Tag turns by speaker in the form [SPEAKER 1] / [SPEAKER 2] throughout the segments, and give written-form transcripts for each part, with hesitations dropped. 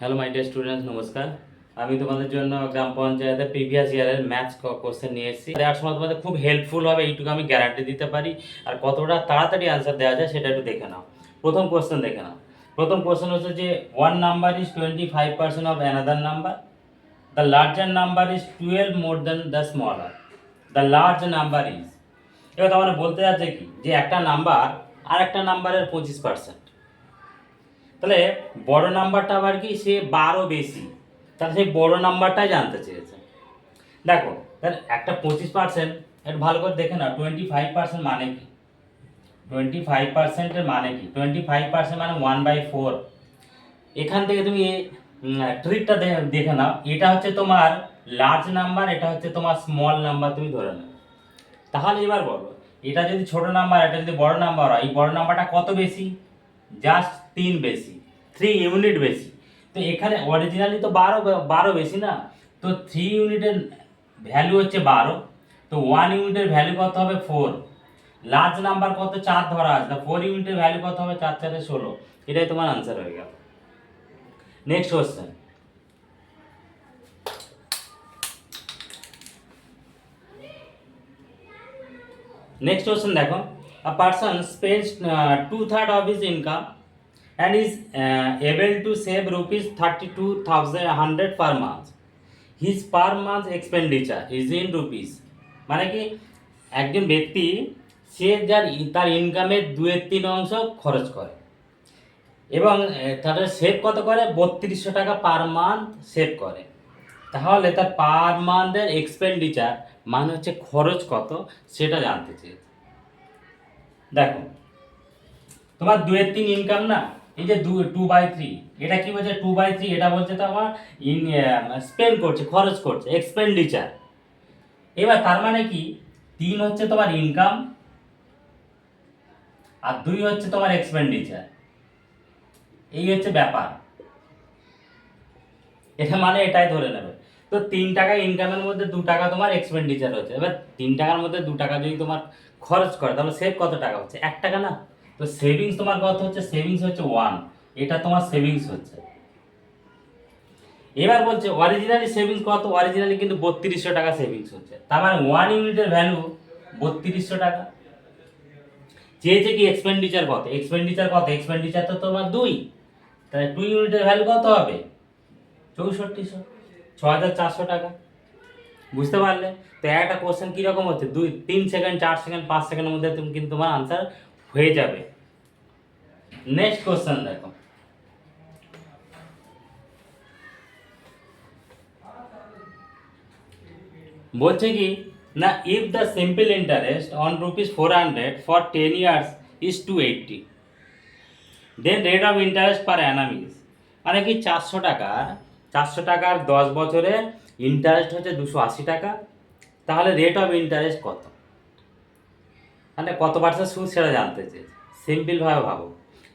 [SPEAKER 1] Hello my dear students, নমস্কার। আমি তোমাদের জন্য গ্রাম পঞ্চায়েতের প্রিভিয়াস ইয়ারের ম্যাথস কোশ্চেন নিয়ে এসেছি। দেওয়ার সময় তোমাদের খুব হেল্পফুল হবে, এইটুকু আমি গ্যারান্টি দিতে পারি। আর কতটা তাড়াতাড়ি আনসার দেওয়া যায় সেটা একটু দেখে নাও। প্রথম কোশ্চেন দেখে নাও। প্রথম কোশ্চেন হচ্ছে যে one number is 25% of another number. The larger number is 12 more than the smaller. The large number is, এবার তার মানে বলতে যাচ্ছে কি যে একটা নাম্বার আর একটা নাম্বারের 25%। তাহলে বড় নাম্বারটা আবার কি, সে 12 বেশি, তাহলে সেই বড় নাম্বারটাই জানতে চেয়েছে। দেখো, তাহলে একটা 25%, একটু ভালো করে দেখে না, 25% মানে কি? 25%-এর মানে কি? 25% মানে 1/4। এখান থেকে তুমি ট্রিকটা দেখে নাও, এটা হচ্ছে তোমার লার্জ নাম্বার, এটা হচ্ছে তোমার স্মল নাম্বার, তুমি ধরে নাও। তাহলে এবার বলো, এটা যদি ছোট নাম্বার, এটা যদি বড় নাম্বার হয়, এই বড় নাম্বারটা কত বেশি? জাস্ট 3 বেশি, 3 ইউনিট বেশি। তো এখানে অরিজিনালি তো 12 বেশি না, তো 3 ইউনিটের ভ্যালু হচ্ছে 12, তো 1 ইউনিটের ভ্যালু কত হবে? 4। লার্জ নাম্বার কত? 4 ধরা আছে, 4 ইউনিটের ভ্যালু কত হবে? 4 4 16। এটাই তোমার আনসার হয়ে গেল। Next question. নেক্সট কোশ্চেন দেখো, a person spends 2/3 of his income and is able to save rupees 32,100 per month. His per month expenditure is in rupees. মানে কি, একজন ব্যক্তি, সে তার ইনকামের 2/3 খরচ করে এবং তার সেভ কত করে? 3200 টাকা পার মান্থ সেভ করে। তাহলে তার পার মান্থের এক্সপেন্ডিচার মানে হচ্ছে খরচ কত, সেটা জানতে চেয়েছে। দেখো, তোমার 2/3 ইনকাম না, এই যে 2/3, এটা কি বলছে? 2/3 এটা বলছে তো আমার স্পেন্ড করছে, খরচ করছে, এক্সপেন্ডিচার। এবার তার মানে কি, 3 হচ্ছে তোমার ইনকাম আর 2 হচ্ছে তোমার এক্সপেন্ডিচার। এই হচ্ছে ব্যাপার, এটা মানে এটাই ধরে নেবে। তো 3 টাকা ইনকামের মধ্যে 2 টাকা তোমার এক্সপেন্ডিচার হচ্ছে। এবার 3 টাকার মধ্যে 2 টাকা যদি তোমার খরচ করে, তাহলে সেভ কত টাকা হচ্ছে? 1 টাকা না? তো সেভিংস তোমার কত হচ্ছে? সেভিংস হচ্ছে 1, এটা তোমার সেভিংস হচ্ছে। এবার বলছে অরিজিনালি সেভিংস কত? অরিজিনালি কিন্তু 3200 টাকা সেভিংস হচ্ছে, তার মানে 1 ইউনিটের ভ্যালু 3200 টাকা। চেয়েছে কি এক্সপেন্ডিচার কত? এক্সপেন্ডিচার কত? এক্সপেন্ডিচার তো তোমার 2, তাহলে 2 ইউনিটের ভ্যালু কত হবে? 6400, 6400 টাকা। বুঝতে পারলে? তো একটা কোশ্চেন কীরকম হচ্ছে, 3 সেকেন্ড, 4 সেকেন্ড, 5 সেকেন্ডের মধ্যে তুমি কিন্তু তোমার আনসার হয়ে যাবে। নেক্সট কোশ্চেন দেখো। বলছে কি না, if the simple interest on ₹400 for 10 years is 280, then rate of interest per annum is, মানে কি 400টাকার 10 বছরে ইন্টারেস্ট হচ্ছে 280 টাকা, তাহলে রেট অফ ইন্টারেস্ট কত? মানে কত পার্সেন্ট সুদ সেটা জানতে চেয়েছে। সিম্পলভাবে ভাবো,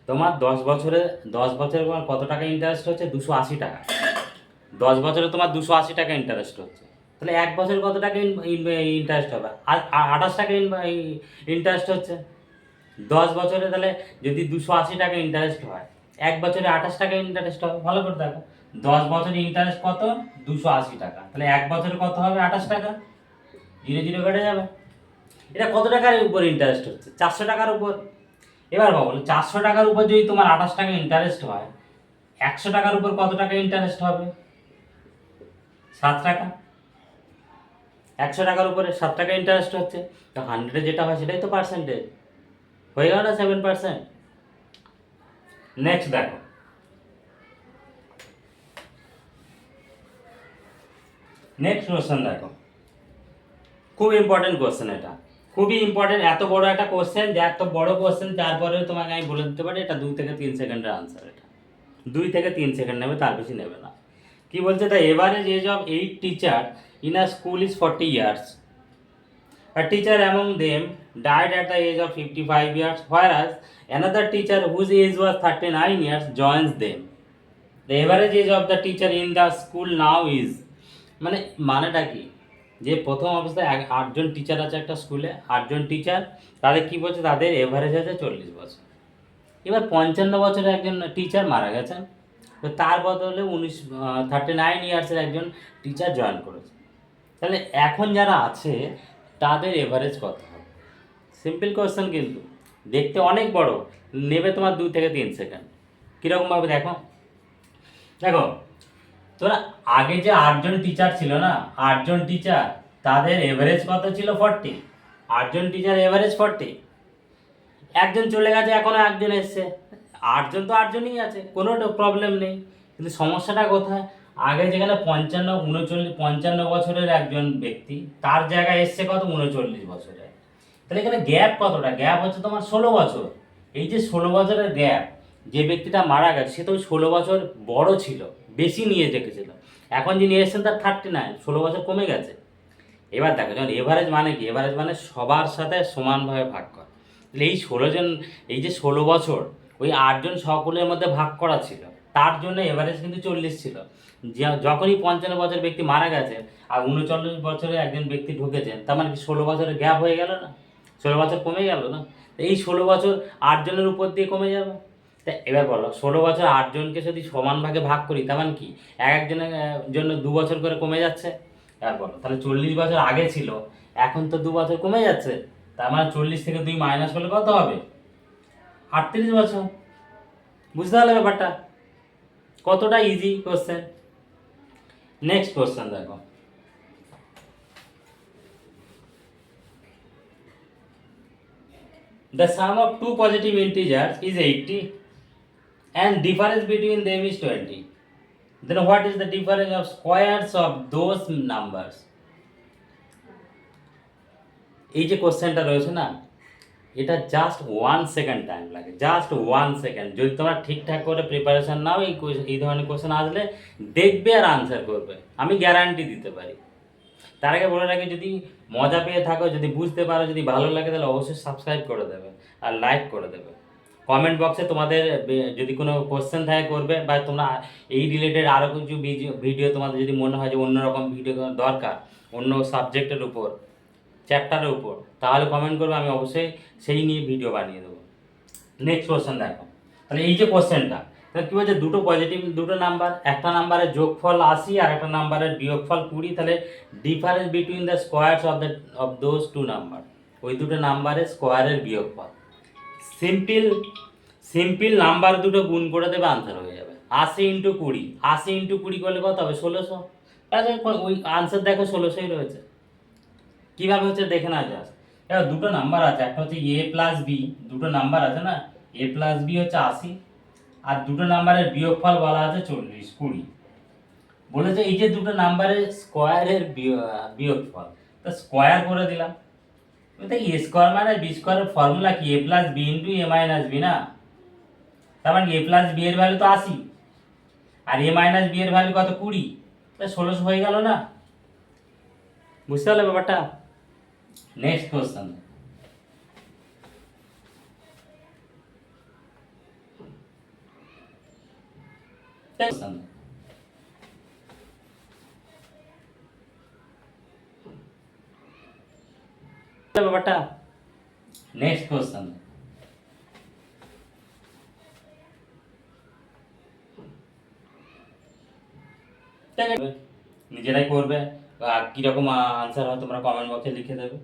[SPEAKER 1] তোমার 10 বছরে তোমার কত টাকা ইন্টারেস্ট হচ্ছে? 280 টাকা। 10 বছরে তোমার 280 টাকা ইন্টারেস্ট হচ্ছে, তাহলে 1 বছরে কত টাকা ইন্টারেস্ট হবে? আর 28 টাকা ইন্টারেস্ট হচ্ছে 10 বছরে। তাহলে যদি 280 টাকা ইন্টারেস্ট হয়, 1 বছরে 28 টাকা ইন্টারেস্ট হবে। ভালো করে দেখো, 10 বছরে ইন্টারেস্ট কত? 280 টাকা, তাহলে 1 বছরে কত হবে? 28 টাকা। 0 0 কেটে যাবে। এটা কত টাকার উপর ইন্টারেস্ট হচ্ছে? 400 টাকার উপর। এবার ভাবো, 400 টাকার উপর যদি তোমার 28 টাকা ইন্টারেস্ট হয়, 100 টাকার উপর কত টাকা ইন্টারেস্ট হবে? 7 টাকা। 100 টাকার উপরে 7 টাকা ইন্টারেস্ট হচ্ছে, তো 100-এ যেটা হয় সেটাই তো পার্সেন্টেজ। হয়ে গেল না 7%? নেক্সট দেখো, নেক্সট কোশ্চেন দেখো, খুব ইম্পর্টেন্ট কোশ্চেন, এটা খুবই ইম্পর্টেন্ট। এত বড় একটা কোশ্চেন, যে এত বড় কোশ্চেন, তারপরে তোমাকে আমি বলে দিতে পারি এটা 2 থেকে 3 সেকেন্ডের আনসার। এটা 2 থেকে 3 সেকেন্ড নেবে, তার বেশি নেবে না। কি বলছে? The average age of 8 teacher in a school is 40 years. A teacher among them died at the age of 55 years, whereas another teacher whose age was 39 years joins them. The average age of the teacher in the school now is, মানেটা কি, যে প্রথম অবস্থায় 8জন teacher আছে একটা স্কুলে, 8জন teacher, তাদের কি বলছে? তাদের এভারেজ আছে 40 বছর। এবার 55 বছরে একজন টিচার মারা গেছেন, তো তার বদলে 39 ইয়ার্সের একজন টিচার জয়েন করেছে। তাহলে এখন যারা আছে তাদের এভারেজ কত হবে? সিম্পল কোয়েশ্চেন, কিন্তু দেখতে অনেক বড়, নেবে তোমার 2 থেকে 3 সেকেন্ড। কীরকমভাবে দেখো, দেখো তোরা আগে যে 8জন টিচার ছিল না, 8জন টিচার, তাদের এভারেজ কত ছিল? 40। 8জন টিচার এভারেজ 40। একজন চলে গেছে, এখনো একজন এসছে, 8জন তো 8জনই আছে, কোনো প্রবলেম নেই। কিন্তু সমস্যাটা কোথায়? আগে যেখানে 55 বছরের একজন ব্যক্তি, তার জায়গায় এসছে কত? 39 বছরে। তাহলে এখানে গ্যাপ কতটা? গ্যাপ হচ্ছে তোমার 16 বছর। এই যে 16 বছরের গ্যাপ, যে ব্যক্তিটা মারা গেছে সে তো 16 বছর বড় ছিল, বেশি নিয়ে রেখেছিল। এখন যিনি এসেছেন তার 39, 16 বছর কমে গেছে। এবার দেখো, যখন এভারেজ মানে কি? এভারেজ মানে সবার সাথে সমানভাবে ভাগ করা। তাহলে এই 16জন, এই যে 16 বছর, ওই 8জন সকলের মধ্যে ভাগ করা ছিল, তার জন্য এভারেজ কিন্তু 40 ছিল। যখনই 55 বছর ব্যক্তি মারা গেছে আর 39 বছরে একজন ব্যক্তি ঢুকেছেন, তার মানে কি 16 বছরের গ্যাপ হয়ে গেল না? 16 বছর কমে গেল না? এই 16 বছর 8জনের উপর দিয়ে কমে যাবে। তা এবার বলো, 16 বছর 8জনকে যদি সমান ভাগে ভাগ করি, তার মানে কি এক একজনের জন্য 2 বছর করে কমে যাচ্ছে। এবার বলো, তাহলে 40 বছর আগে ছিল, এখন তো 2 বছর কমে যাচ্ছে। তার মানে 40 থেকে 2 মাইনাস করলে কত হবে? 38 বছর। বুঝতে পারলে ব্যাপারটা? কতটা ইজি কোশ্চেন। নেক্সট কোশ্চেন দেখো, the sum of two positive integers is 80 and difference between them is 20. Then what is the difference of squares of those numbers? এই যে কোশ্চেনটা রয়েছে না, এটা জাস্ট 1 সেকেন্ড টাইম লাগে, জাস্ট 1 সেকেন্ড। যদি তোমরা ঠিকঠাক করে প্রিপারেশন নাও, এই ধরনের কোশ্চেন আসলে দেখবে আর আনসার করবে, আমি গ্যারান্টি দিতে পারি। তার আগে বলে রাখি, যদি মজা পেয়ে থাকো, যদি বুঝতে পারো, যদি ভালো লাগে, তাহলে অবশ্যই সাবস্ক্রাইব করে দেবে আর লাইক করে দেবে। কমেন্ট বক্সে তোমাদের যদি কোনো কোশ্চেন থাকে করবে, বা তোমরা এই রিলেটেড আরও কিছু ভিডিও তোমাদের যদি মনে হয় যে অন্যরকম ভিডিও দরকার, অন্য সাবজেক্টের উপর, চ্যাপ্টারের উপর, তাহলে কমেন্ট করবে, আমি অবশ্যই সেই নিয়ে ভিডিও বানিয়ে দেবো। নেক্সট কোশ্চেন দেখো, তাহলে এই যে কোশ্চেনটা, তাহলে কী বলছে? দুটো পজিটিভ, দুটো নাম্বার, একটা নাম্বারের যোগফল 80 আর একটা নাম্বারের বিয়োগফল 20, তাহলে difference between the squares of those two number, ওই দুটো নাম্বারের স্কোয়ারের বিয়োগফল। সিম্পল, সিম্পল নাম্বার দুটো গুণ করে দেবে, আনসার হয়ে যাবে। 80 × 20, 80 × 20 করলে কত হবে? 1600। ওই আনসার দেখো 1600ই রয়েছে। কীভাবে হচ্ছে দেখে না যাস। এবার দুটো নাম্বার আছে, একটা হচ্ছে এ প্লাস বি, দুটো নাম্বার আছে না, এ প্লাস বি হচ্ছে 80, আর দুটো নাম্বারের বিয়োগফল বলা আছে 40, 20। বলেছে এই যে দুটো নাম্বারের স্কোয়ারের বিয়োগফল, তো স্কোয়ার করে দিলাম। এ স্কোয়ার মানে বি স্কোয়ারের ফর্মুলা কি? এ প্লাস বি ইন্টু এ মাইনাস বি না? তার মানে এ প্লাস বি এর ভ্যালু তো 80, আর এ মাইনাস বি এর ভ্যালু কত? 20, তা 1600 হয়ে গেল না? বুঝতে পারলে ব্যাপারটা? নেক্সট কোশ্চেন, ব্যাপারটা। নেক্সট কোশ্চেন, নিজেরাই করবে, আর কীরকম আনসার হয় তোমরা কমেন্ট বক্সে লিখে দেবে।